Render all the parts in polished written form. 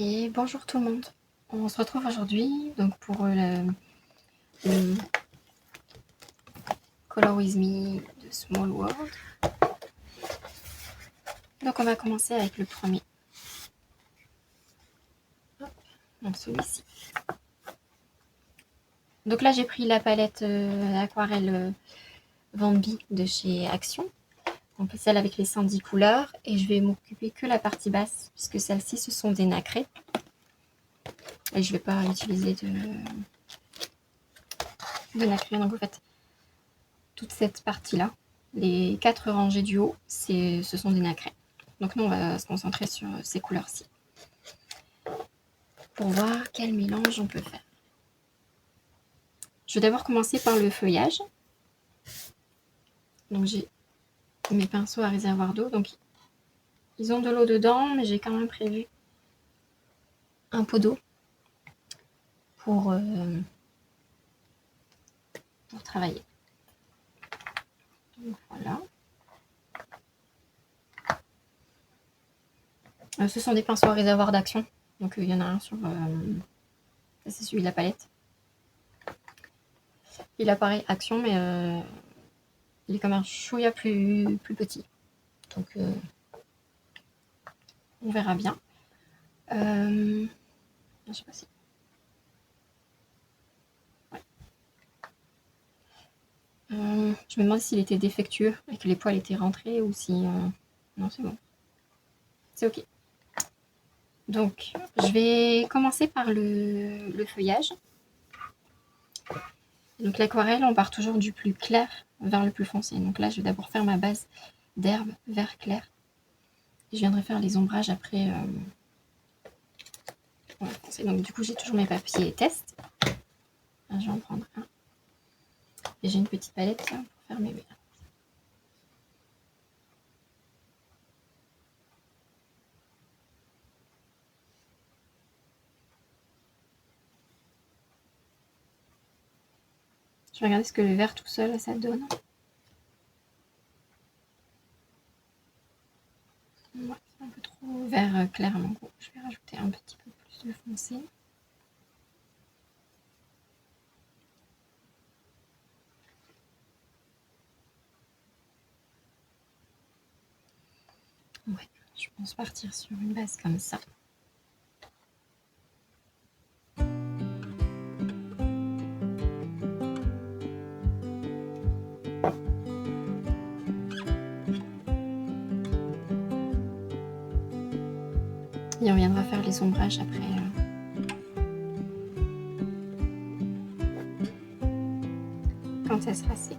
Et bonjour tout le monde. On se retrouve aujourd'hui donc pour le Color With Me de Small World. Donc on va commencer avec le premier. Donc celui-ci. Donc là j'ai pris la palette aquarelle Van Bee de chez Action. Donc celle avec les 110 couleurs. Et je vais m'occuper que la partie basse puisque celles-ci ce sont des nacrés. Et je ne vais pas utiliser de nacré. Donc en fait toute cette partie-là, les 4 rangées du haut, ce sont des nacrés. Donc nous, on va se concentrer sur ces couleurs-ci. Pour voir quel mélange on peut faire. Je vais d'abord commencer par le feuillage. Donc j'ai mes pinceaux à réservoir d'eau. Donc ils ont de l'eau dedans, mais j'ai quand même prévu un pot d'eau pour travailler. Donc voilà. Ce sont des pinceaux à réservoir d'Action. Donc il y en a un sur... ça c'est celui de la palette. Il apparaît Action, mais il est comme un chouïa plus petit. Donc on verra bien. Je sais pas si... Ouais. Je me demande s'il était défectueux et que les poils étaient rentrés ou si... Non, c'est bon. C'est ok. Donc, je vais commencer par le feuillage. Donc l'aquarelle, on part toujours du plus clair vers le plus foncé. Donc là, je vais d'abord faire ma base d'herbe vert clair. Et je viendrai faire les ombrages après. Donc du coup, j'ai toujours mes papiers test. Je vais en prendre un. Et j'ai une petite palette là, pour faire mes verres. Je vais regarder ce que le vert tout seul, ça donne. Ouais, c'est un peu trop vert clair à mon goût. Je vais rajouter un petit peu plus de foncé. Ouais, je pense partir sur une base comme ça. Et on viendra faire les ombrages après. Quand ça sera sec.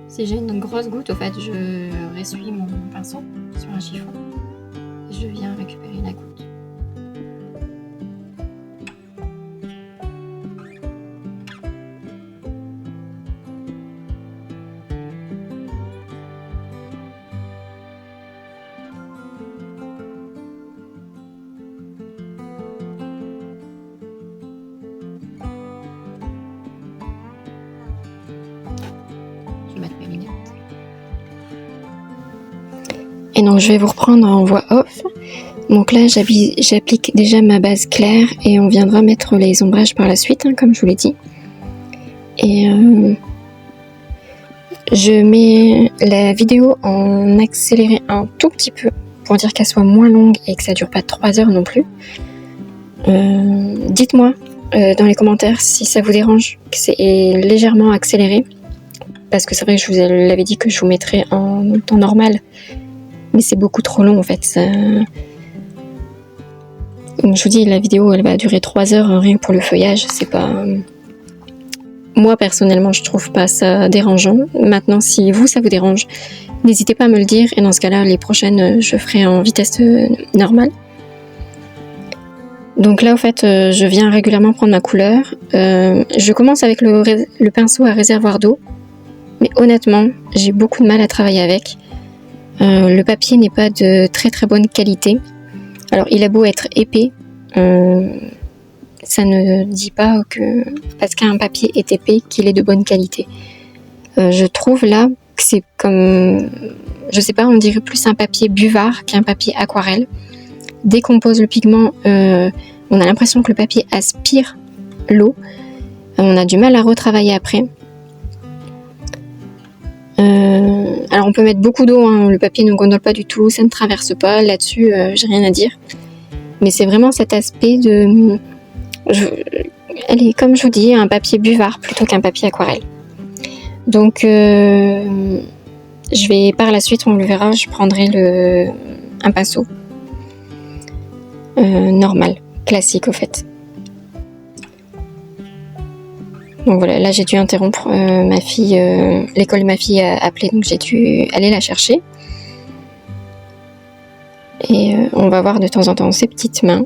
Si j'ai une grosse goutte, au fait, je ressuie mon pinceau sur un chiffon et je viens récupérer la goutte. Et donc je vais vous reprendre en voix off. Donc là j'applique déjà ma base claire et on viendra mettre les ombrages par la suite, hein, comme je vous l'ai dit. Et je mets la vidéo en accéléré un tout petit peu pour dire qu'elle soit moins longue et que ça dure pas 3 heures non plus. Dites-moi dans les commentaires si ça vous dérange que c'est légèrement accéléré, parce que c'est vrai que je vous l'avais dit que je vous mettrais en temps normal. Mais c'est beaucoup trop long en fait. Ça... Je vous dis, la vidéo elle va durer 3 heures, hein, rien que pour le feuillage. C'est pas. Moi personnellement, je trouve pas ça dérangeant. Maintenant, si vous ça vous dérange, n'hésitez pas à me le dire. Et dans ce cas-là, les prochaines, je ferai en vitesse normale. Donc là, en fait, je viens régulièrement prendre ma couleur. Je commence avec le pinceau à réservoir d'eau. Mais honnêtement, j'ai beaucoup de mal à travailler avec. Le papier n'est pas de très très bonne qualité. Alors il a beau être épais, ça ne dit pas que parce qu'un papier est épais qu'il est de bonne qualité. Je trouve là que c'est comme, je sais pas, on dirait plus un papier buvard qu'un papier aquarelle. Décompose le pigment, on a l'impression que le papier aspire l'eau, on a du mal à retravailler après. Alors on peut mettre beaucoup d'eau, hein, le papier ne gondole pas du tout, ça ne traverse pas, là-dessus j'ai rien à dire. Mais c'est vraiment cet aspect de... elle est, comme je vous dis, un papier buvard plutôt qu'un papier aquarelle. Donc je vais par la suite, on le verra, je prendrai un pinceau normal, classique au fait. Donc voilà, là j'ai dû interrompre ma fille, l'école de ma fille a appelé, donc j'ai dû aller la chercher. Et on va voir de temps en temps ses petites mains.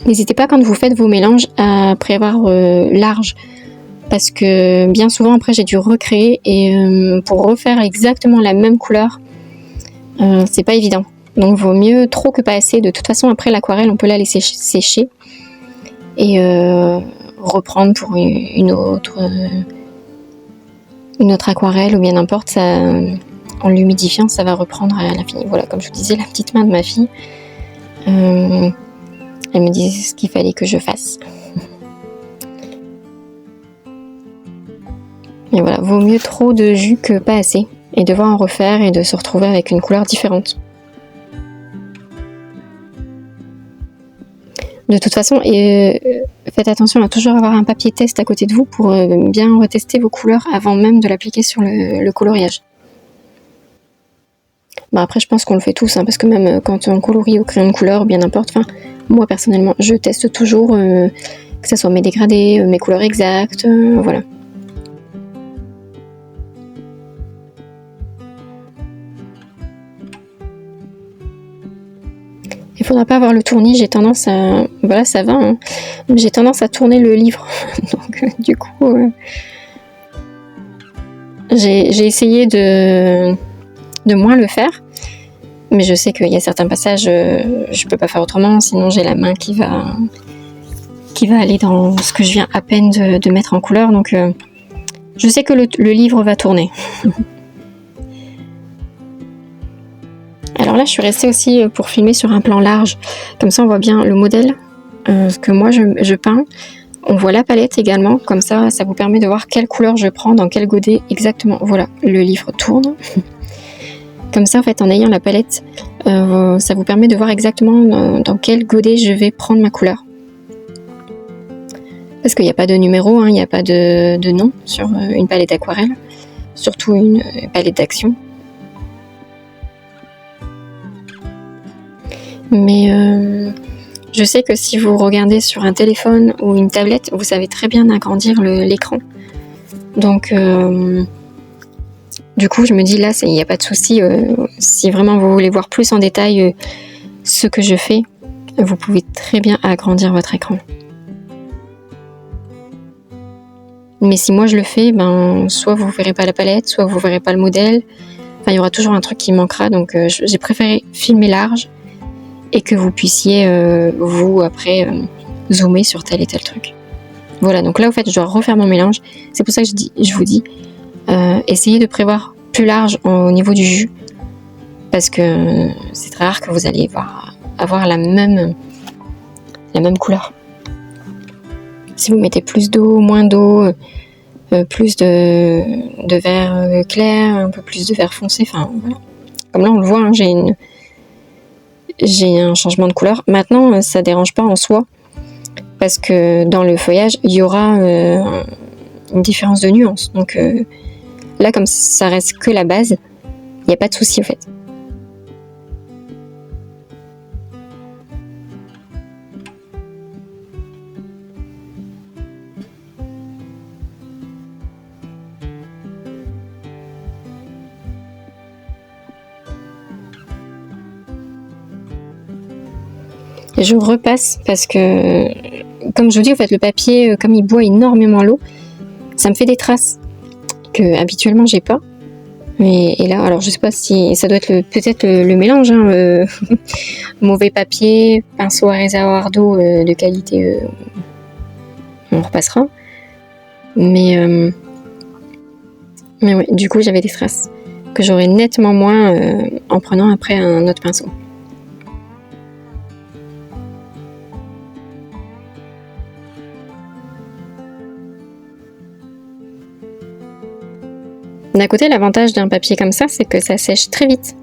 N'hésitez pas quand vous faites vos mélanges à prévoir large, parce que bien souvent après j'ai dû recréer et pour refaire exactement la même couleur, c'est pas évident. Donc vaut mieux trop que pas assez. De toute façon après l'aquarelle on peut la laisser sécher et reprendre pour une autre aquarelle ou bien n'importe, ça, en l'humidifiant ça va reprendre à l'infini. Voilà, comme je vous disais, la petite main de ma fille. Elle me disait ce qu'il fallait que je fasse. Et voilà, vaut mieux trop de jus que pas assez. Et devoir en refaire et de se retrouver avec une couleur différente. De toute façon, faites attention à toujours avoir un papier test à côté de vous pour bien retester vos couleurs avant même de l'appliquer sur le coloriage. Bon, après, je pense qu'on le fait tous, hein, parce que même quand on colorie au crayon de couleur, bien n'importe, moi personnellement, je teste toujours que ce soit mes dégradés, mes couleurs exactes, voilà. Il faudra pas avoir le tournis, j'ai tendance à... Voilà, ça va, hein, j'ai tendance à tourner le livre, donc du coup... j'ai essayé de moins le faire, mais je sais qu'il y a certains passages, je peux pas faire autrement, sinon j'ai la main qui va aller dans ce que je viens à peine de mettre en couleur, donc je sais que le livre va tourner. Alors là, je suis restée aussi pour filmer sur un plan large, comme ça on voit bien le modèle que moi je peins. On voit la palette également, comme ça vous permet de voir quelle couleur je prends, dans quel godet exactement. Voilà, le livre tourne. Comme ça, en fait, en ayant la palette, ça vous permet de voir exactement dans quel godet je vais prendre ma couleur. Parce qu'il n'y a pas de numéro, hein, il n'y a pas de nom sur une palette aquarelle, surtout une palette d'action. Mais je sais que si vous regardez sur un téléphone ou une tablette, vous savez très bien agrandir l'écran. Donc... du coup, je me dis là, il n'y a pas de souci. Si vraiment vous voulez voir plus en détail ce que je fais, vous pouvez très bien agrandir votre écran. Mais si moi je le fais, soit vous ne verrez pas la palette, soit vous ne verrez pas le modèle. Enfin, il y aura toujours un truc qui manquera. Donc, j'ai préféré filmer large et que vous puissiez, vous, après, zoomer sur tel et tel truc. Voilà, donc là, au fait, je dois refaire mon mélange. C'est pour ça que je vous dis, essayez de prévoir plus large au niveau du jus, parce que c'est très rare que vous allez avoir la même couleur. Si vous mettez plus d'eau, moins d'eau, plus de vert clair, un peu plus de vert foncé, enfin voilà. Comme là on le voit, hein, j'ai un changement de couleur. Maintenant ça dérange pas en soi, parce que dans le feuillage il y aura une différence de nuance, donc là, comme ça reste que la base, il n'y a pas de souci, en fait. je repasse parce que, comme je vous dis, en fait, le papier, comme il boit énormément l'eau, ça me fait des traces que habituellement j'ai pas. Et là, alors je sais pas si ça doit être peut-être le mélange, hein, mauvais papier, pinceau à réservoir d'eau de qualité, on repassera. Mais ouais, du coup j'avais des traces que j'aurais nettement moins en prenant après un autre pinceau. D'un côté, l'avantage d'un papier comme ça, c'est que ça sèche très vite.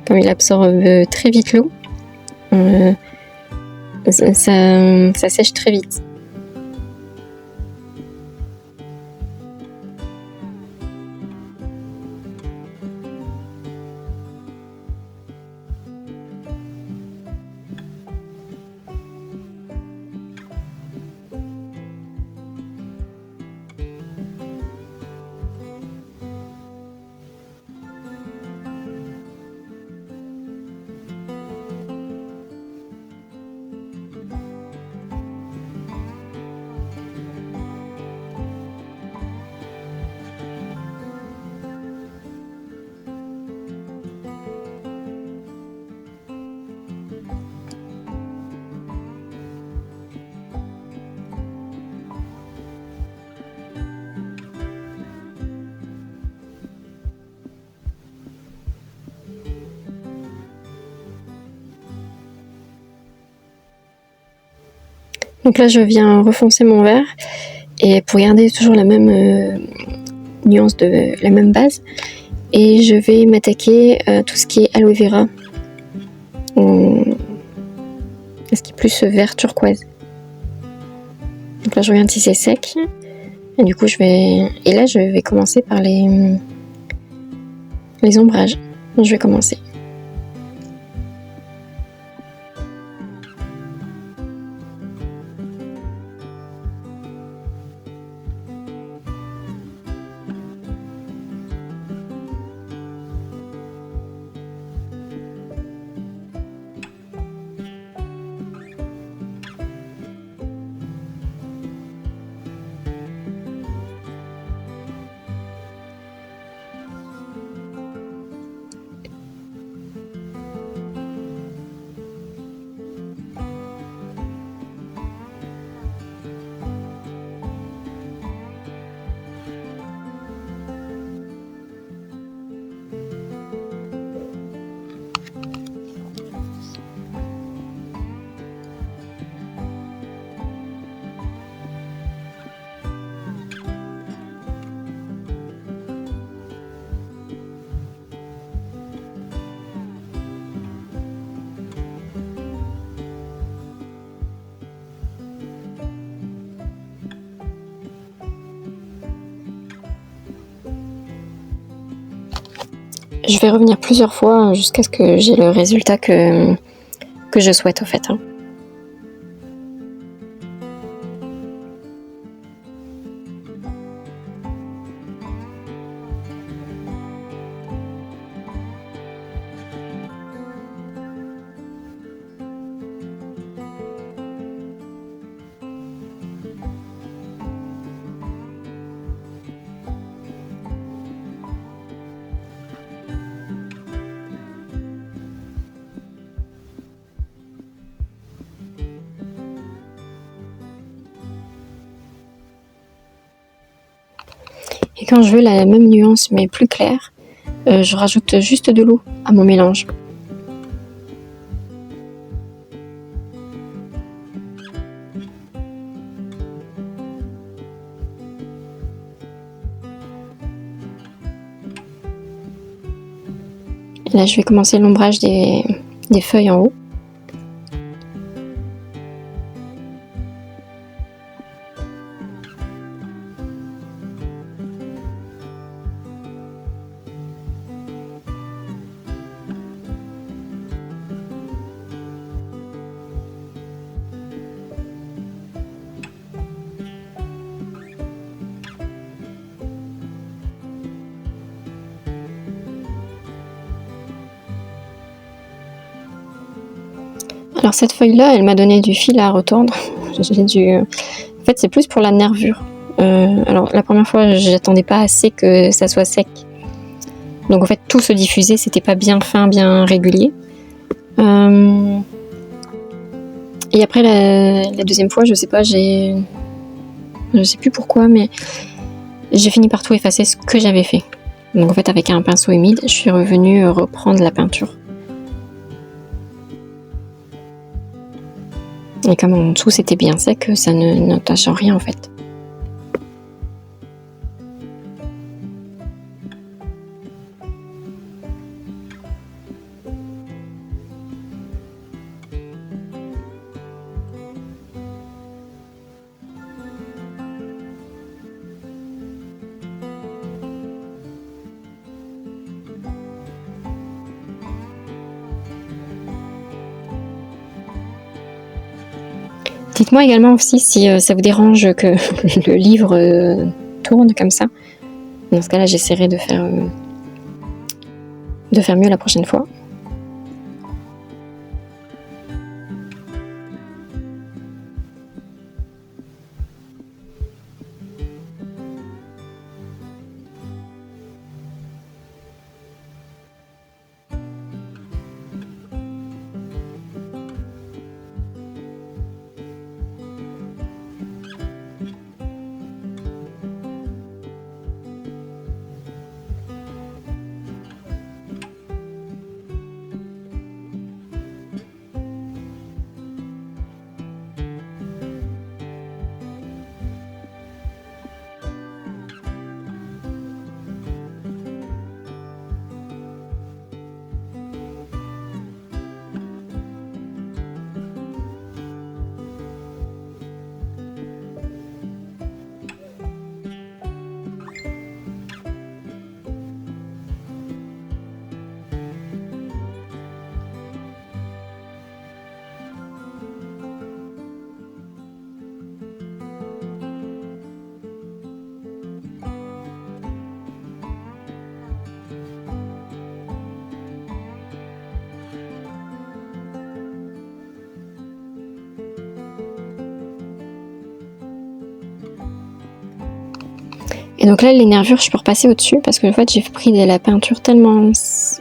Comme il absorbe très vite l'eau, ça sèche très vite. Donc là, je viens refoncer mon verre, et pour garder toujours la même nuance de la même base, et je vais m'attaquer à tout ce qui est aloe vera, ce qui est plus vert turquoise. Donc là, je regarde si c'est sec, et du coup, je vais commencer par les ombrages. Donc, je vais commencer. Je vais revenir plusieurs fois jusqu'à ce que j'ai le résultat que je souhaite, au fait. Hein. Et quand je veux la même nuance mais plus claire, je rajoute juste de l'eau à mon mélange. Et là, je vais commencer l'ombrage des feuilles en haut. Alors cette feuille-là, elle m'a donné du fil à retordre. En fait, c'est plus pour la nervure. Alors la première fois, j'attendais pas assez que ça soit sec. Donc en fait, tout se diffusait, c'était pas bien fin, bien régulier. Et après la deuxième fois, je sais pas, je sais plus pourquoi, mais j'ai fini par tout effacer ce que j'avais fait. Donc en fait, avec un pinceau humide, je suis revenue reprendre la peinture. Et comme en dessous c'était bien sec, ça n'entache rien en fait. Dites-moi également aussi si ça vous dérange que le livre tourne comme ça. Dans ce cas-là, j'essaierai de faire mieux la prochaine fois. Et donc là, les nervures, je peux repasser au-dessus parce que en fait, j'ai pris de la peinture tellement...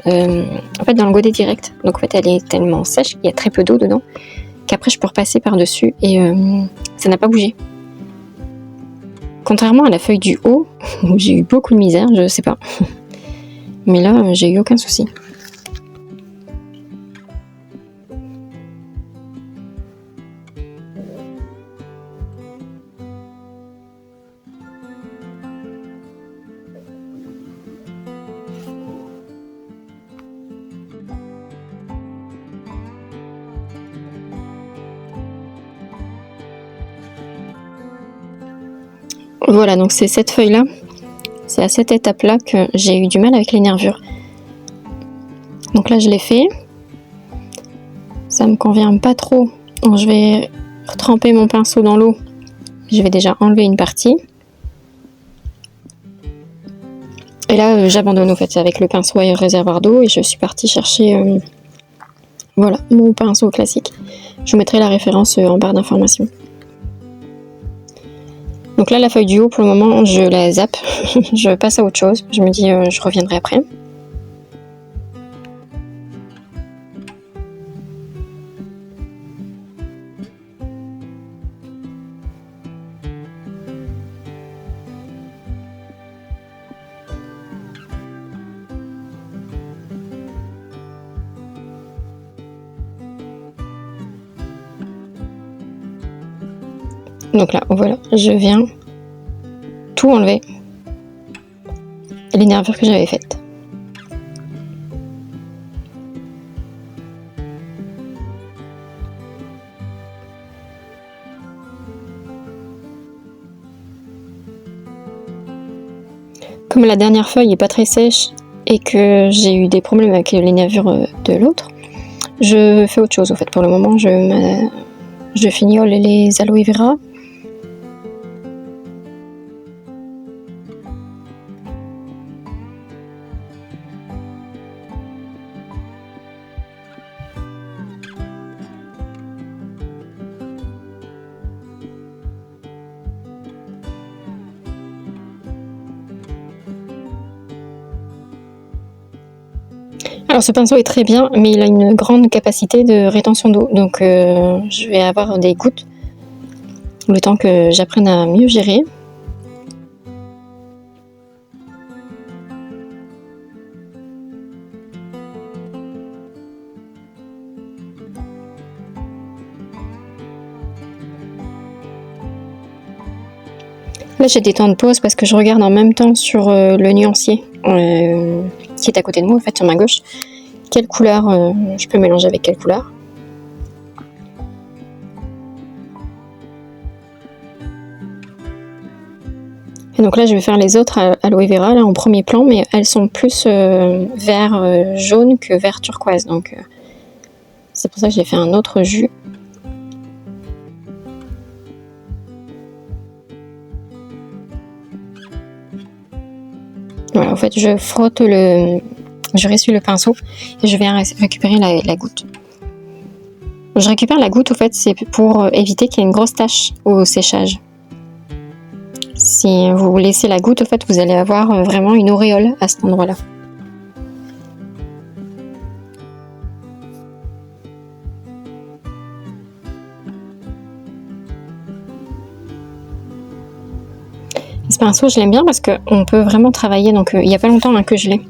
en fait, dans le godet direct. Donc en fait, elle est tellement sèche qu'il y a très peu d'eau dedans qu'après, je peux repasser par-dessus et ça n'a pas bougé. Contrairement à la feuille du haut, où j'ai eu beaucoup de misère, je sais pas. Mais là, j'ai eu aucun souci. Voilà, donc c'est cette feuille-là, c'est à cette étape-là que j'ai eu du mal avec les nervures. Donc là, je l'ai fait. Ça me convient pas trop. Donc, je vais retremper mon pinceau dans l'eau. Je vais déjà enlever une partie. Et là, j'abandonne en fait avec le pinceau à réservoir d'eau et je suis partie chercher voilà, mon pinceau classique. Je vous mettrai la référence en barre d'information. Donc là, la feuille du haut, pour le moment, je la zappe. Je passe à autre chose. Je me dis, je reviendrai après. Donc là, voilà, je viens tout enlever. Les nervures que j'avais faites. Comme la dernière feuille n'est pas très sèche et que j'ai eu des problèmes avec les nervures de l'autre, je fais autre chose. En fait, pour le moment, je fignole les aloe vera. Alors ce pinceau est très bien, mais il a une grande capacité de rétention d'eau, donc je vais avoir des gouttes le temps que j'apprenne à mieux gérer. Là j'ai des temps de pause parce que je regarde en même temps sur le nuancier qui est à côté de moi, en fait sur ma gauche, quelle couleur je peux mélanger avec quelle couleur. Et donc là je vais faire les autres aloe vera là en premier plan, mais elles sont plus vert jaune que vert turquoise, donc c'est pour ça que j'ai fait un autre jus. Voilà, en fait je frotte je ressuie le pinceau et je viens récupérer la goutte. Je récupère la goutte, au fait, c'est pour éviter qu'il y ait une grosse tache au séchage. Si vous laissez la goutte, au fait, vous allez avoir vraiment une auréole à cet endroit-là. Ce pinceau, je l'aime bien parce qu'on peut vraiment travailler. Donc, il n'y a pas longtemps que je l'ai.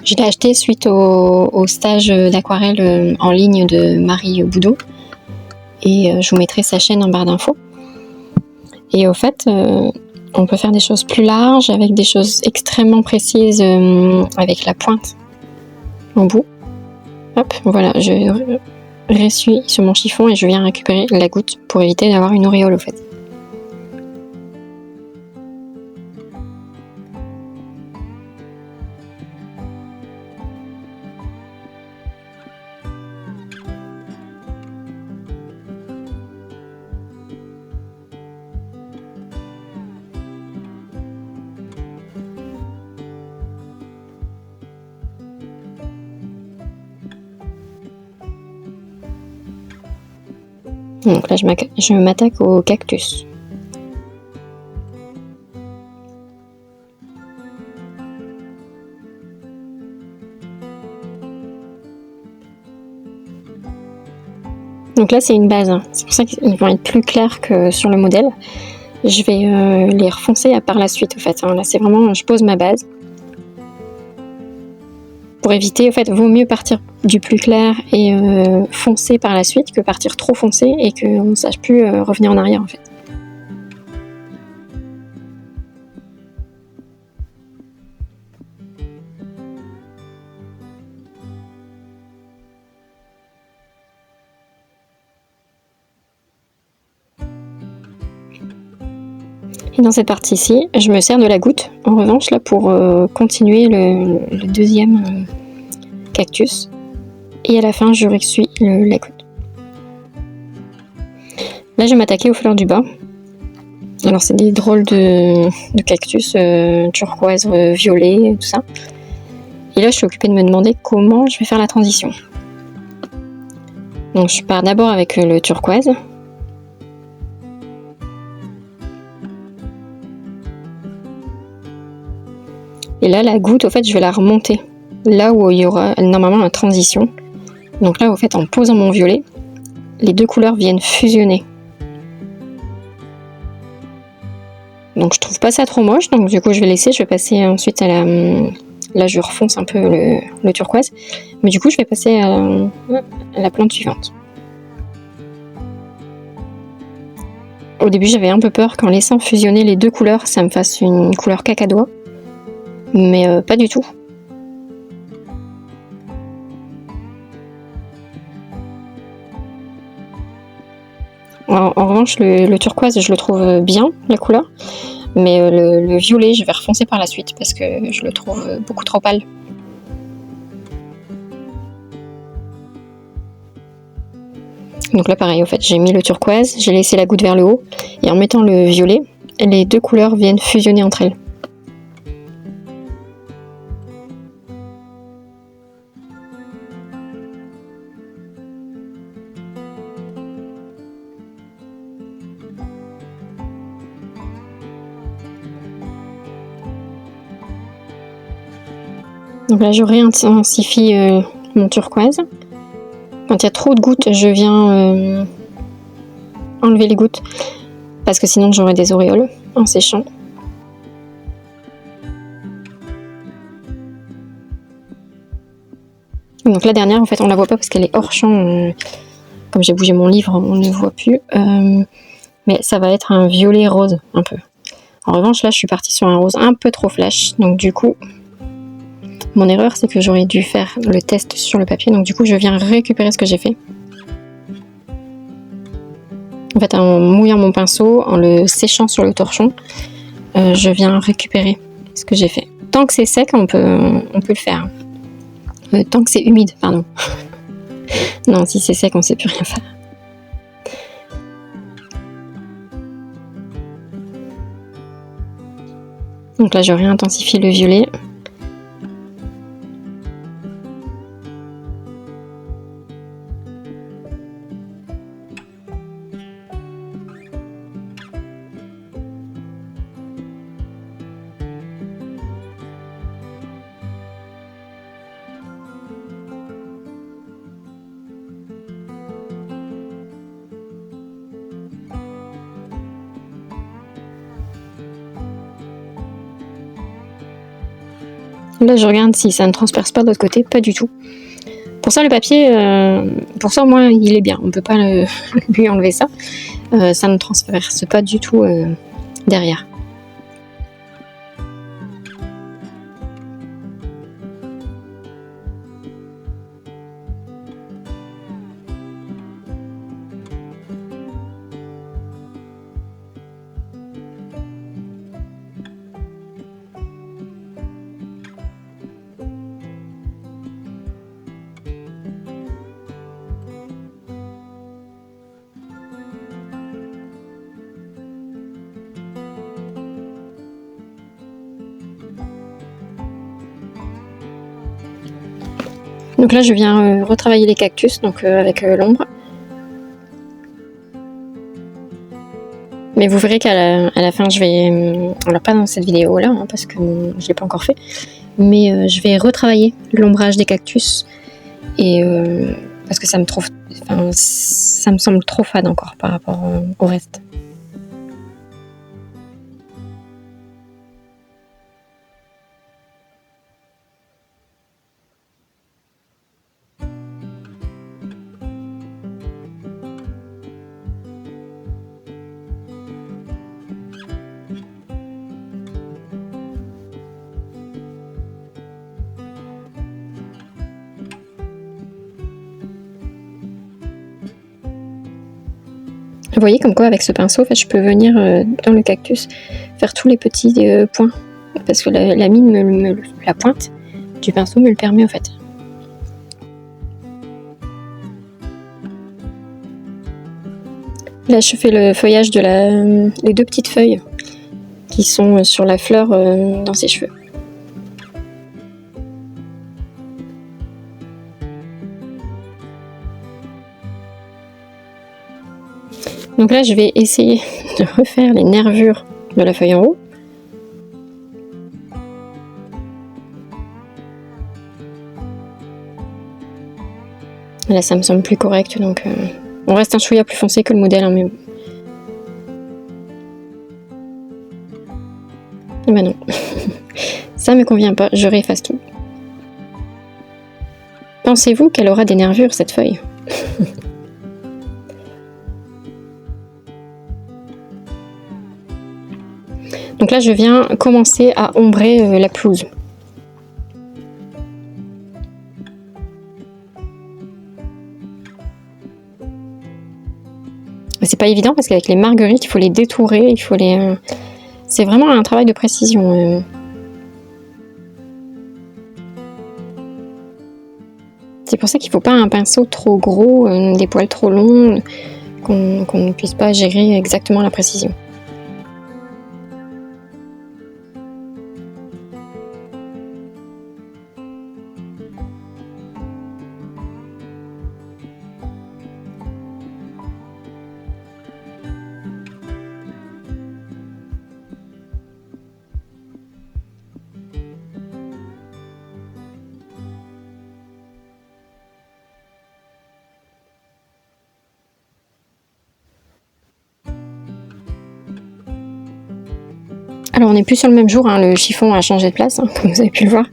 Je l'ai acheté suite au stage d'aquarelle en ligne de Marie Boudot. Et je vous mettrai sa chaîne en barre d'infos. Et au fait, on peut faire des choses plus larges avec des choses extrêmement précises avec la pointe au bout. Hop, voilà, je ressuie sur mon chiffon et je viens récupérer la goutte pour éviter d'avoir une auréole au fait. Donc là, je m'attaque au cactus. Donc là, c'est une base. C'est pour ça qu'ils vont être plus clairs que sur le modèle. Je vais les refoncer par la suite, en fait. Là, c'est vraiment, je pose ma base. Pour éviter, en fait, vaut mieux partir du plus clair et foncer par la suite que partir trop foncé et qu'on ne sache plus revenir en arrière, en fait. Et dans cette partie-ci, je me sers de la goutte, en revanche, là, pour continuer le deuxième cactus. Et à la fin, je ressuie la goutte. Là, je vais m'attaquer aux fleurs du bas. Alors, c'est des drôles de cactus turquoise, violet, tout ça. Et là, je suis occupée de me demander comment je vais faire la transition. Donc, je pars d'abord avec le turquoise. Et là, la goutte, au fait, je vais la remonter là où il y aura normalement la transition. Donc là, au fait, en posant mon violet, les deux couleurs viennent fusionner. Donc je trouve pas ça trop moche, donc du coup je vais laisser, je vais passer ensuite à la... Là je refonce un peu le turquoise, mais du coup je vais passer à la plante suivante. Au début j'avais un peu peur qu'en laissant fusionner les deux couleurs, ça me fasse une couleur cacadois, mais pas du tout. En revanche, le turquoise, je le trouve bien, la couleur, mais le violet, je vais refoncer par la suite parce que je le trouve beaucoup trop pâle. Donc là, pareil, en fait, j'ai mis le turquoise, j'ai laissé la goutte vers le haut, et en mettant le violet, les deux couleurs viennent fusionner entre elles. Donc là, je réintensifie mon turquoise. Quand il y a trop de gouttes, je viens enlever les gouttes parce que sinon j'aurai des auréoles en séchant. Donc la dernière, en fait, on la voit pas parce qu'elle est hors champ. Comme j'ai bougé mon livre, on ne voit plus. Mais ça va être un violet rose, un peu. En revanche, là, je suis partie sur un rose un peu trop flash. Donc du coup, mon erreur, c'est que j'aurais dû faire le test sur le papier. Donc du coup, je viens récupérer ce que j'ai fait. En fait, en mouillant mon pinceau, en le séchant sur le torchon, je viens récupérer ce que j'ai fait. Tant que c'est sec, on peut le faire. Tant que c'est humide, pardon. Non, si c'est sec, on ne sait plus rien faire. Donc là, je réintensifie le violet. Là, je regarde si ça ne transperce pas de l'autre côté. Pas du tout. Pour ça, le papier, pour ça, au moins, il est bien. On ne peut pas lui enlever ça. Ça ne transperce pas du tout derrière. Donc là, je viens retravailler les cactus donc avec l'ombre. Mais vous verrez qu'à la fin, je vais... alors pas dans cette vidéo-là, hein, parce que je ne l'ai pas encore fait. Mais je vais retravailler l'ombrage des cactus. Et parce que ça me semble trop fade encore par rapport au reste. Vous voyez comme quoi avec ce pinceau, en fait, je peux venir dans le cactus faire tous les petits points. Parce que la mine, la pointe du pinceau me le permet en fait. Là, je fais le feuillage de les deux petites feuilles qui sont sur la fleur dans ses cheveux. Donc là, je vais essayer de refaire les nervures de la feuille en haut. Là, ça me semble plus correct, donc on reste un chouïa plus foncé que le modèle, hein, mais bon. Eh ben non, ça me convient pas, je réefface tout. Pensez-vous qu'elle aura des nervures, cette feuille? Donc là, je viens commencer à ombrer la pelouse. C'est pas évident parce qu'avec les marguerites, il faut les détourer, il faut les... c'est vraiment un travail de précision. C'est pour ça qu'il ne faut pas un pinceau trop gros, des poils trop longs, qu'on ne puisse pas gérer exactement la précision. Alors on n'est plus sur le même jour, hein, le chiffon a changé de place, hein, comme vous avez pu le voir.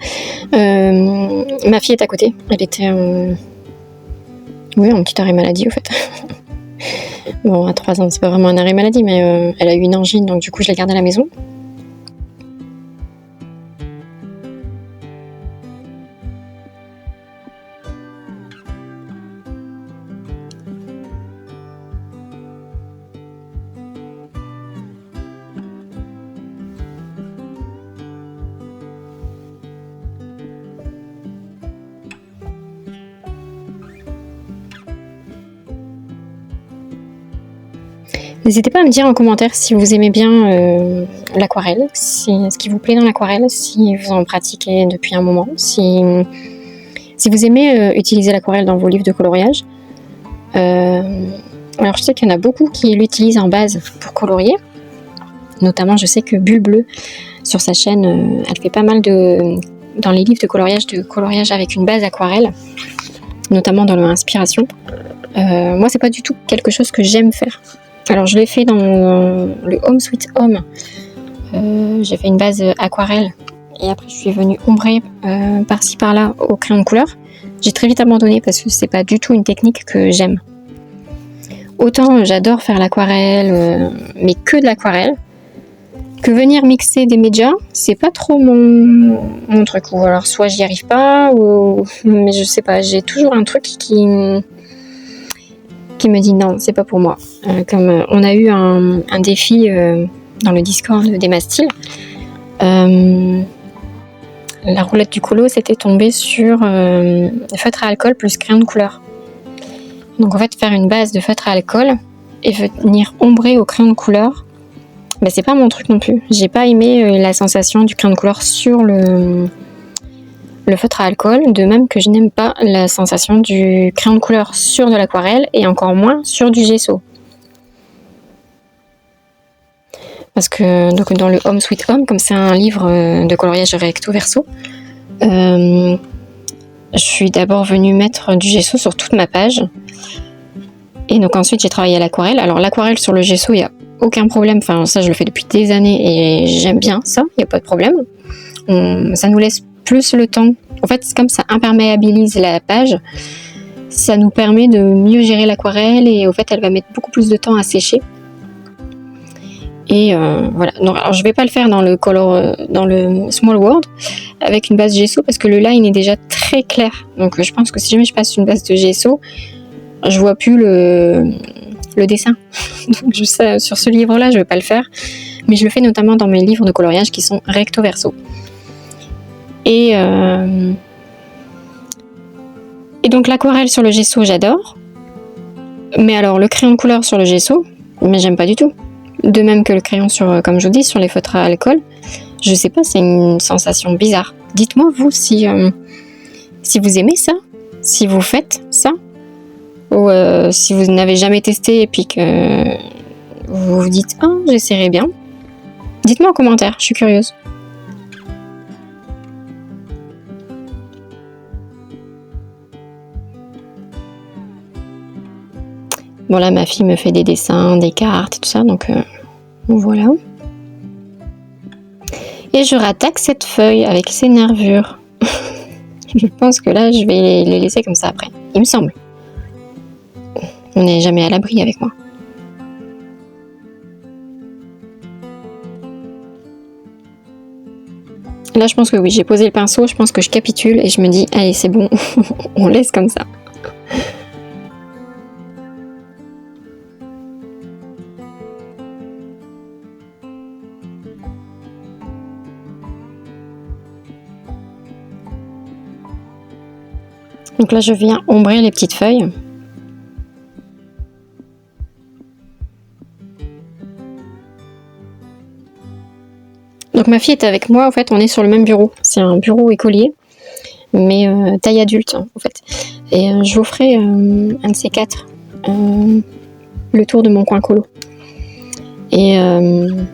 Ma fille est à côté, elle était en petit arrêt maladie au fait. Bon, à 3 ans, c'est pas vraiment un arrêt maladie, mais elle a eu une angine, donc du coup je l'ai gardée à la maison. N'hésitez pas à me dire en commentaire si vous aimez bien l'aquarelle, ce qui vous plaît dans l'aquarelle, si vous en pratiquez depuis un moment, si vous aimez utiliser l'aquarelle dans vos livres de coloriage. Alors je sais qu'il y en a beaucoup qui l'utilisent en base pour colorier. Notamment je sais que Bulle Bleue sur sa chaîne, elle fait pas mal dans les livres de coloriage avec une base aquarelle, notamment dans l'inspiration. Moi c'est pas du tout quelque chose que j'aime faire. Alors je l'ai fait dans le Home Sweet Home, j'ai fait une base aquarelle et après je suis venue ombrer par-ci par-là au crayon de couleur. J'ai très vite abandonné parce que c'est pas du tout une technique que j'aime. Autant j'adore faire l'aquarelle, mais que de l'aquarelle, que venir mixer des médias, c'est pas trop mon truc. Ou alors soit j'y arrive pas, mais je sais pas, j'ai toujours un truc qui me dit non, c'est pas pour moi. Comme on a eu un défi dans le Discord d'Emma Steel, la roulette du colo s'était tombée sur feutre à alcool plus crayon de couleur. Donc en fait faire une base de feutre à alcool et venir ombrer au crayon de couleur, c'est pas mon truc non plus. J'ai pas aimé la sensation du crayon de couleur sur le feutre à alcool, de même que je n'aime pas la sensation du crayon de couleur sur de l'aquarelle et encore moins sur du gesso. Parce que donc dans le Home Sweet Home, comme c'est un livre de coloriage recto verso, je suis d'abord venue mettre du gesso sur toute ma page. Et donc ensuite j'ai travaillé à l'aquarelle. Alors l'aquarelle sur le gesso, il n'y a aucun problème. Enfin ça je le fais depuis des années et j'aime bien ça, il n'y a pas de problème. Ça nous laisse plus le temps. En fait, c'est comme ça imperméabilise la page. Ça nous permet de mieux gérer l'aquarelle et au fait, elle va mettre beaucoup plus de temps à sécher. Et voilà. Donc, alors, je vais pas le faire dans le Small World avec une base gesso parce que le line est déjà très clair. Donc, je pense que si jamais je passe une base de gesso, je vois plus le dessin. Donc, je sais, sur ce livre-là, je vais pas le faire. Mais je le fais notamment dans mes livres de coloriage qui sont recto verso. Et donc l'aquarelle sur le gesso, j'adore. Mais alors le crayon de couleur sur le gesso, mais j'aime pas du tout. De même que le crayon sur, comme je vous dis, sur les feutres à alcool. Je sais pas, c'est une sensation bizarre. Dites-moi vous si vous aimez ça, si vous faites ça, ou si vous n'avez jamais testé et puis que vous vous dites « Ah, j'essaierai bien ». Dites-moi en commentaire, je suis curieuse. Bon là ma fille me fait des dessins, des cartes et tout ça, donc voilà. Et je rattaque cette feuille avec ses nervures. Je pense que là je vais les laisser comme ça après, il me semble. On n'est jamais à l'abri avec moi. Là je pense que oui, j'ai posé le pinceau, je pense que je capitule et je me dis allez c'est bon, on laisse comme ça. Donc là, je viens ombrer les petites feuilles. Donc ma fille est avec moi, en fait, on est sur le même bureau. C'est un bureau écolier, mais taille adulte, en fait. Et je vous ferai un de ces quatre, le tour de mon coin colo. Et en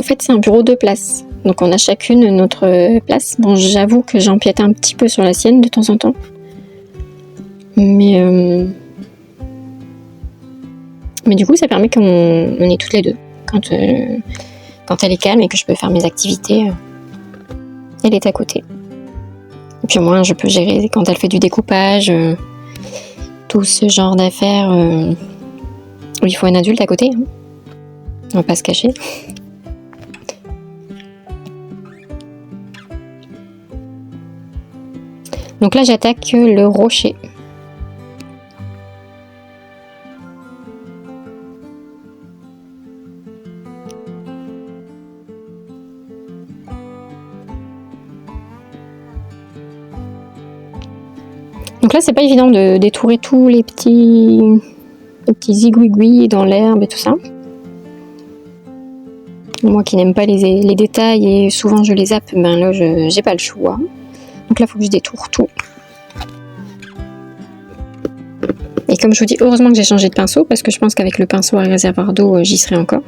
fait, c'est un bureau de place. Donc on a chacune notre place. Bon, j'avoue que j'empiète un petit peu sur la sienne de temps en temps. Mais du coup, ça permet qu'on est toutes les deux. Quand quand elle est calme et que je peux faire mes activités, elle est à côté. Et puis au moins je peux gérer quand elle fait du découpage, tout ce genre d'affaires où il faut un adulte à côté, hein. On va pas se cacher. Donc là j'attaque le rocher. Donc là c'est pas évident de détourer tous les petits zigouigouis dans l'herbe et tout ça. Moi qui n'aime pas les détails et souvent je les zappe, ben là j'ai pas le choix. Donc là il faut que je détourne tout. Et comme je vous dis, heureusement que j'ai changé de pinceau parce que je pense qu'avec le pinceau à réservoir d'eau j'y serais encore.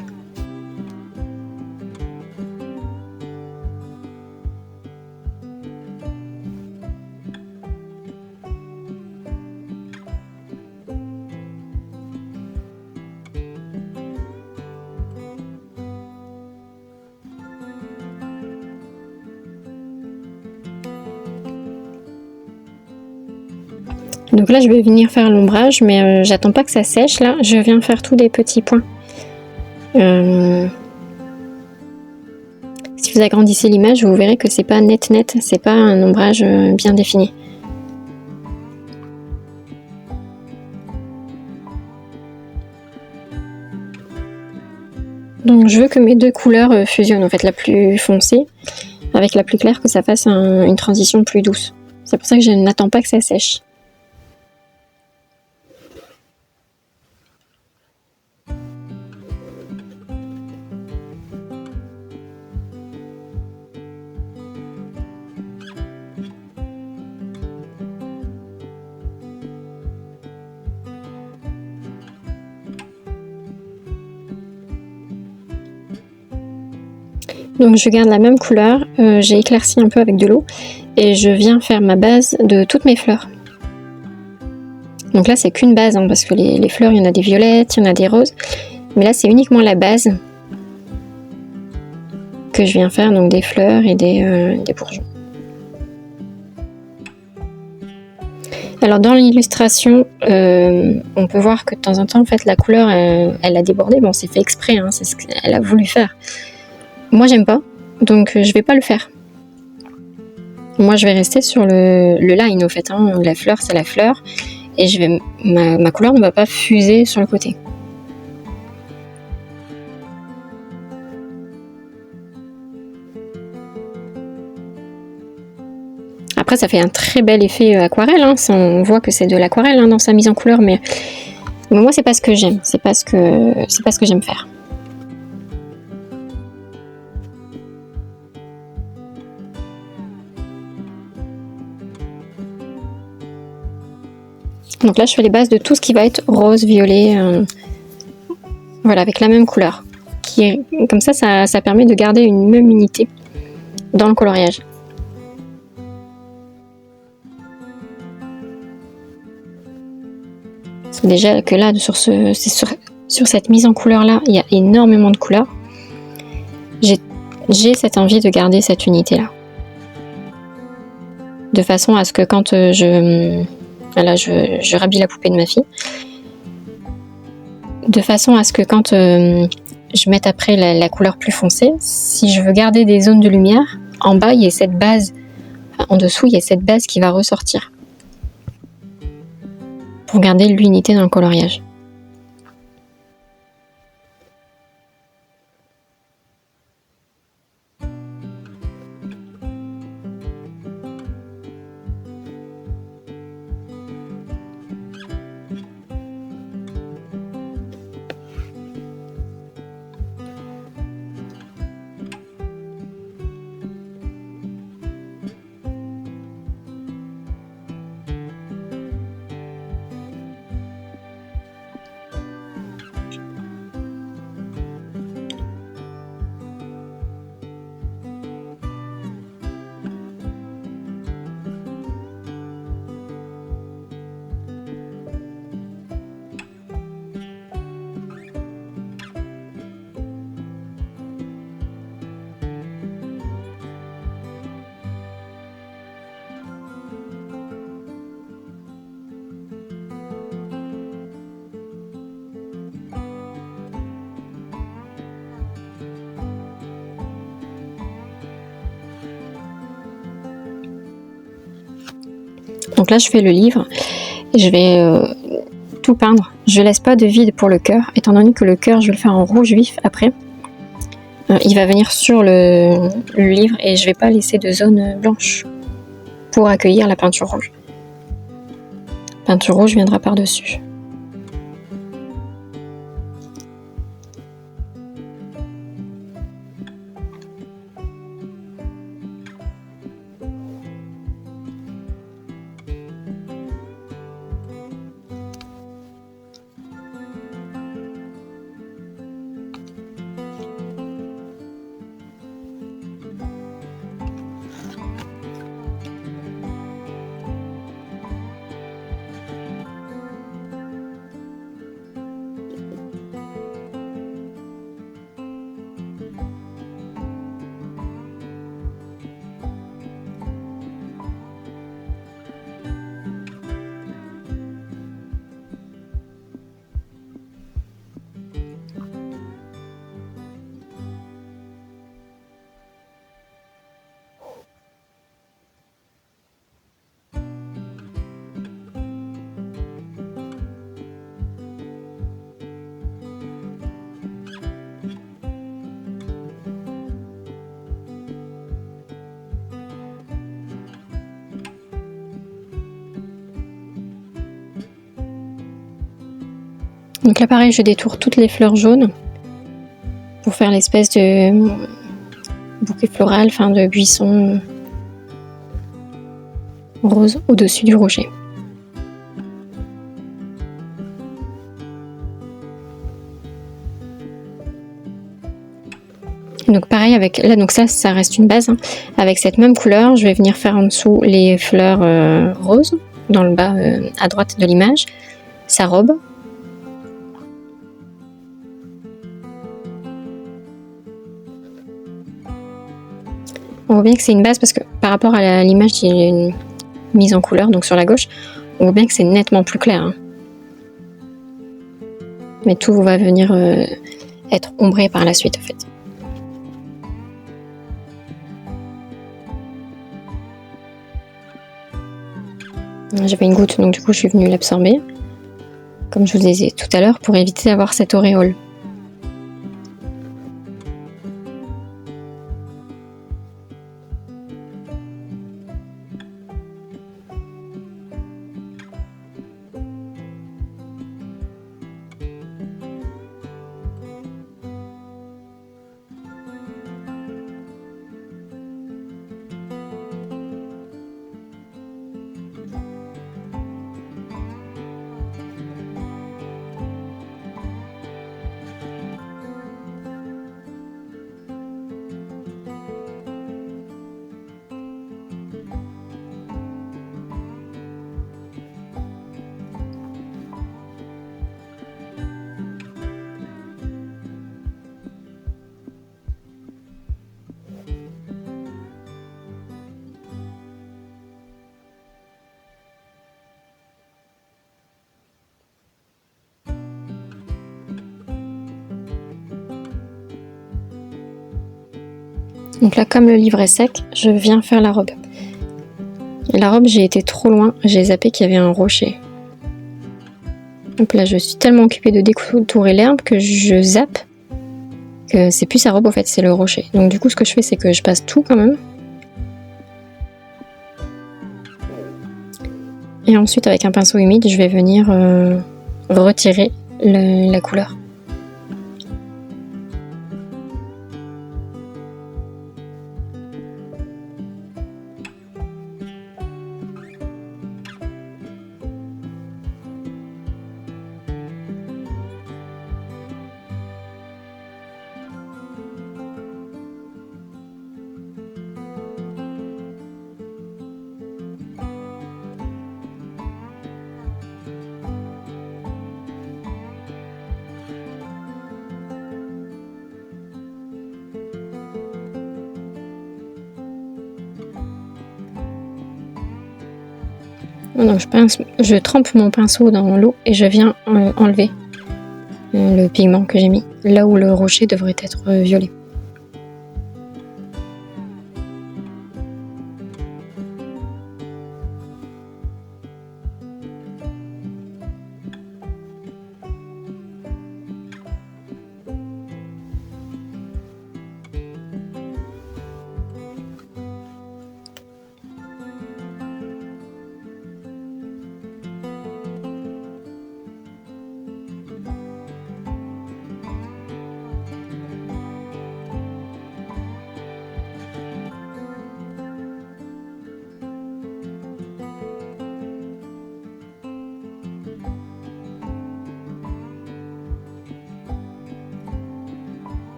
Donc là je vais venir faire l'ombrage, mais j'attends pas que ça sèche là, je viens faire tous des petits points. Si vous agrandissez l'image, vous verrez que c'est pas net, c'est pas un ombrage bien défini. Donc je veux que mes deux couleurs fusionnent, en fait la plus foncée avec la plus claire, que ça fasse une transition plus douce. C'est pour ça que je n'attends pas que ça sèche. Donc je garde la même couleur, j'ai éclairci un peu avec de l'eau et je viens faire ma base de toutes mes fleurs. Donc là c'est qu'une base, hein, parce que les fleurs, il y en a des violettes, il y en a des roses, mais là c'est uniquement la base que je viens faire, donc des fleurs et des bourgeons. Alors dans l'illustration, on peut voir que de temps en temps, en fait, la couleur, elle a débordé. Bon, c'est fait exprès, hein, c'est ce qu'elle a voulu faire. Moi, j'aime pas, donc je vais pas le faire. Moi, je vais rester sur le line, au fait, hein. La fleur, c'est la fleur, et ma couleur ne va pas fuser sur le côté. Après, ça fait un très bel effet aquarelle, hein. On voit que c'est de l'aquarelle, hein, dans sa mise en couleur, mais moi, c'est pas ce que j'aime, c'est pas ce que j'aime faire. Donc là, je fais les bases de tout ce qui va être rose, violet, voilà, avec la même couleur. Comme ça permet de garder une même unité dans le coloriage. Déjà que là, sur cette mise en couleur là, il y a énormément de couleurs. J'ai cette envie de garder cette unité là, de façon à ce que quand je rhabille la poupée de ma fille, de façon à ce que quand je mette après la couleur plus foncée, si je veux garder des zones de lumière, en bas il y a cette base, en dessous il y a cette base qui va ressortir pour garder l'unité dans le coloriage. Donc là je fais le livre et je vais tout peindre. Je laisse pas de vide pour le cœur, étant donné que le cœur je vais le faire en rouge vif après. Il va venir sur le livre et je vais pas laisser de zone blanche pour accueillir la peinture rouge. La peinture rouge viendra par-dessus. Donc là pareil, je détourne toutes les fleurs jaunes pour faire l'espèce de bouquet floral, enfin de buisson rose au-dessus du rocher. Donc pareil avec là, donc ça reste une base. Hein. Avec cette même couleur, je vais venir faire en dessous les fleurs roses dans le bas à droite de l'image, sa robe. On voit bien que c'est une base parce que par rapport à l'image, il y a une mise en couleur, donc sur la gauche, on voit bien que c'est nettement plus clair. Hein. Mais tout va venir être ombré par la suite en fait. J'avais une goutte, donc du coup je suis venue l'absorber, comme je vous le disais tout à l'heure, pour éviter d'avoir cette auréole. Donc là, comme le livre est sec, je viens faire la robe. Et la robe, j'ai été trop loin, j'ai zappé qu'il y avait un rocher. Donc là, je suis tellement occupée de détourer l'herbe que je zappe que c'est plus sa robe, au fait, c'est le rocher. Donc du coup, ce que je fais, c'est que je passe tout quand même. Et ensuite, avec un pinceau humide, je vais venir retirer la couleur. Donc je trempe mon pinceau dans l'eau et je viens enlever le pigment que j'ai mis, là où le rocher devrait être violet.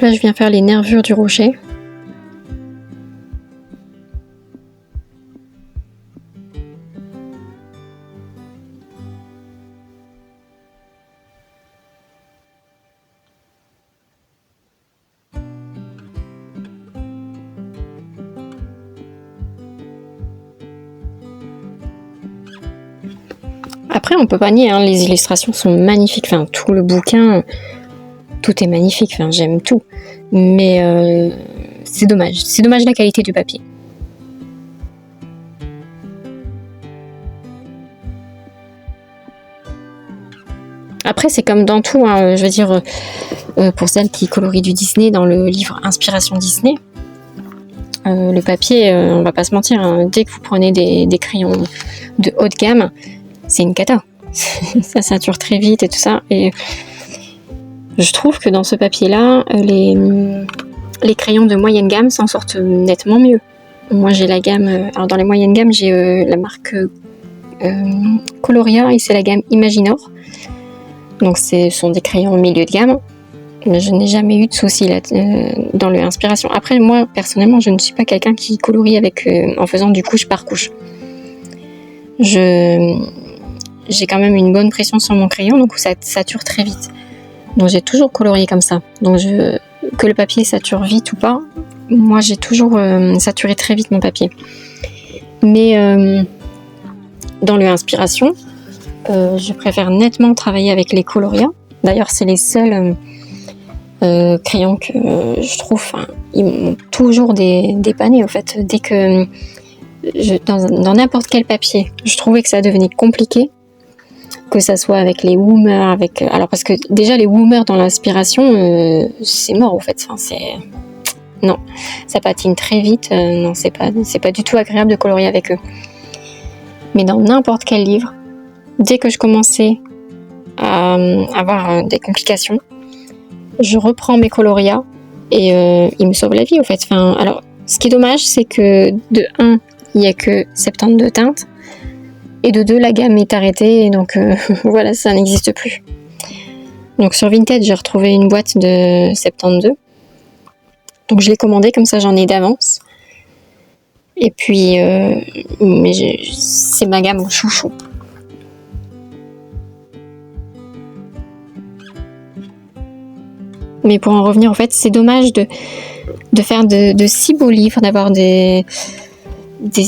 Donc là, je viens faire les nervures du rocher. Après, on peut pas nier, hein, les illustrations sont magnifiques. Enfin, tout le bouquin, tout est magnifique. Enfin, j'aime tout. Mais c'est dommage. C'est dommage la qualité du papier. Après, c'est comme dans tout, hein, je veux dire, pour celles qui colorient du Disney, dans le livre Inspiration Disney, le papier, on va pas se mentir, hein, dès que vous prenez des crayons de haut de gamme, c'est une cata. Ça sature très vite et tout ça. Et je trouve que dans ce papier-là, les crayons de moyenne gamme s'en sortent nettement mieux. Moi, j'ai la gamme... alors, dans les moyennes gammes, j'ai la marque Coloria et c'est la gamme Imaginor. Donc, ce sont des crayons milieu de gamme. Mais je n'ai jamais eu de soucis là, dans l'inspiration. Après, moi, personnellement, je ne suis pas quelqu'un qui colorie en faisant du couche par couche. J'ai quand même une bonne pression sur mon crayon, donc ça sature très vite. Donc j'ai toujours colorié comme ça. Donc que le papier sature vite ou pas, moi j'ai toujours saturé très vite mon papier. Mais dans l'inspiration, je préfère nettement travailler avec les Coloria. D'ailleurs, c'est les seuls crayons que je trouve, ils m'ont toujours dépanné en fait. Dès que dans n'importe quel papier, je trouvais que ça devenait compliqué. Que ça soit avec les Woomer, alors parce que déjà les Woomer dans l'inspiration, c'est mort en fait. Enfin, non, ça patine très vite. Non, c'est pas du tout agréable de colorier avec eux. Mais dans n'importe quel livre, dès que je commençais à avoir des complications, je reprends mes Coloria et ils me sauvent la vie en fait. Enfin, alors, ce qui est dommage, c'est que de 1, il n'y a que 72 teintes. Et de 2, la gamme est arrêtée, et donc voilà, ça n'existe plus. Donc sur Vinted, j'ai retrouvé une boîte de 72. Donc je l'ai commandée, comme ça j'en ai d'avance. Et puis, c'est ma gamme chouchou. Mais pour en revenir, en fait, c'est dommage de faire de si beaux livres, d'avoir des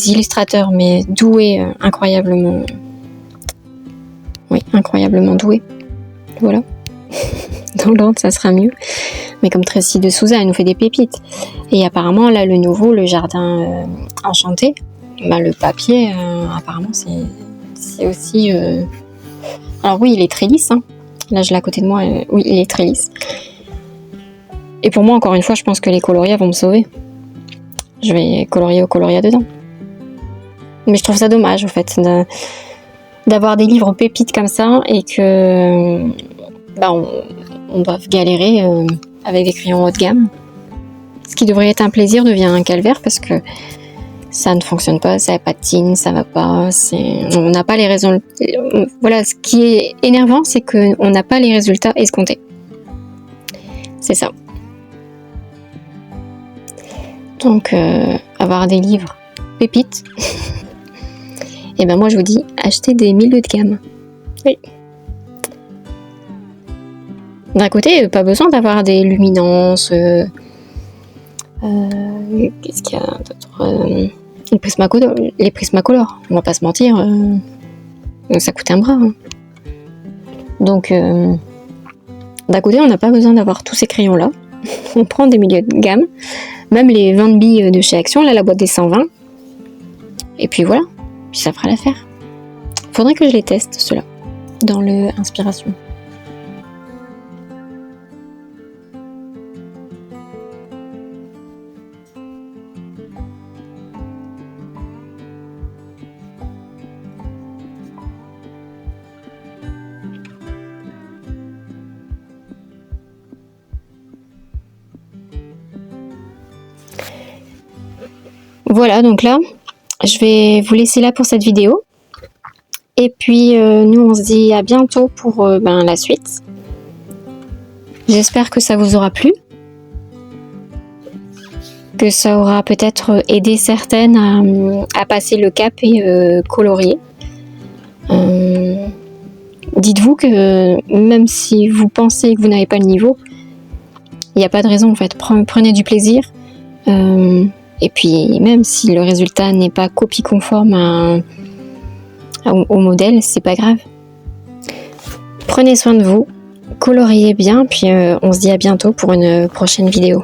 illustrateurs, mais doués, incroyablement doués. Voilà. Dans l'ordre, ça sera mieux. Mais comme Tracy de Souza, elle nous fait des pépites. Et apparemment, là, le nouveau, le Jardin Enchanté, le papier, apparemment, c'est aussi... Alors oui, il est très lisse. Hein. Là, je l'ai à côté de moi. Oui, il est très lisse. Et pour moi, encore une fois, je pense que les Coloria vont me sauver. Je vais colorier au Coloria dedans. Mais je trouve ça dommage, en fait, d'avoir des livres pépites comme ça et que on doit galérer avec des crayons haut de gamme. Ce qui devrait être un plaisir devient un calvaire parce que ça ne fonctionne pas, ça patine, ça va pas. On n'a pas les raisons. Voilà, ce qui est énervant, c'est qu'on n'a pas les résultats escomptés. C'est ça. Donc, avoir des livres pépites. Et ben moi je vous dis, achetez des milieux de gamme. Oui. D'un côté, pas besoin d'avoir des luminances. Qu'est-ce qu'il y a d'autre, les Prismacolor. On va pas se mentir, ça coûte un bras. Hein. Donc, d'un côté, on n'a pas besoin d'avoir tous ces crayons-là. On prend des milieux de gamme, même les 20 billes de chez Action, là, la boîte des 120. Et puis voilà. Puis ça fera l'affaire. Faudrait que je les teste, ceux-là, dans le Inspiration. Voilà, donc là, je vais vous laisser là pour cette vidéo. Et puis, nous, on se dit à bientôt pour la suite. J'espère que ça vous aura plu. que ça aura peut-être aidé certaines à passer le cap et colorier. Dites-vous que même si vous pensez que vous n'avez pas le niveau, il n'y a pas de raison en fait. Prenez du plaisir. Et puis même si le résultat n'est pas copie conforme au modèle, c'est pas grave. Prenez soin de vous, coloriez bien, puis on se dit à bientôt pour une prochaine vidéo.